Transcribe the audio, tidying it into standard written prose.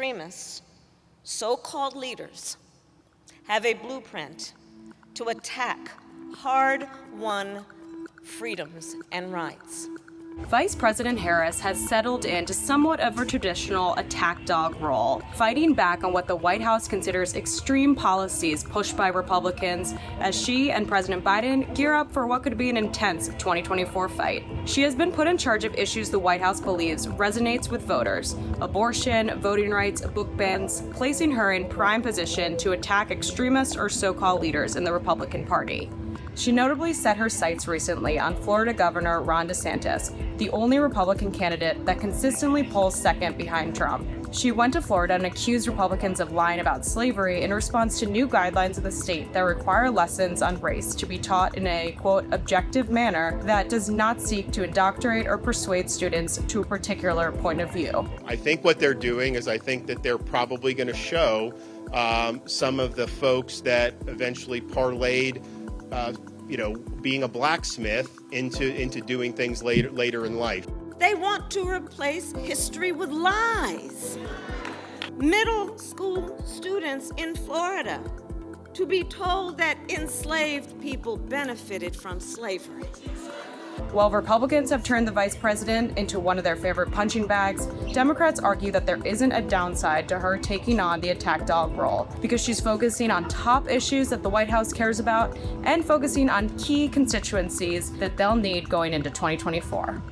extremists, so-called leaders, have a blueprint to attack hard-won freedoms and rights. Vice President Harris has settled into somewhat of a traditional attack dog role, fighting back on what the White House considers extreme policies pushed by Republicans as she and President Biden gear up for what could be an intense 2024 fight. She has been put in charge of issues the White House believes resonates with voters: abortion, voting rights, book bans, placing her in prime position to attack extremist or so-called leaders in the Republican Party. She notably set her sights recently on Florida Governor Ron DeSantis, the only Republican candidate that consistently polls second behind Trump. She went to Florida and accused Republicans of lying about slavery in response to new guidelines of the state that require lessons on race to be taught in a, quote, objective manner that does not seek to indoctrinate or persuade students to a particular point of view. I think what they're doing is I think that they're probably going to show some of the folks that eventually parlayed being a blacksmith into doing things later in life. They want to replace history with lies. Middle school students in Florida to be told that enslaved people benefited from slavery. While Republicans have turned the vice president into one of their favorite punching bags, Democrats argue that there isn't a downside to her taking on the attack dog role because she's focusing on top issues that the White House cares about and focusing on key constituencies that they'll need going into 2024.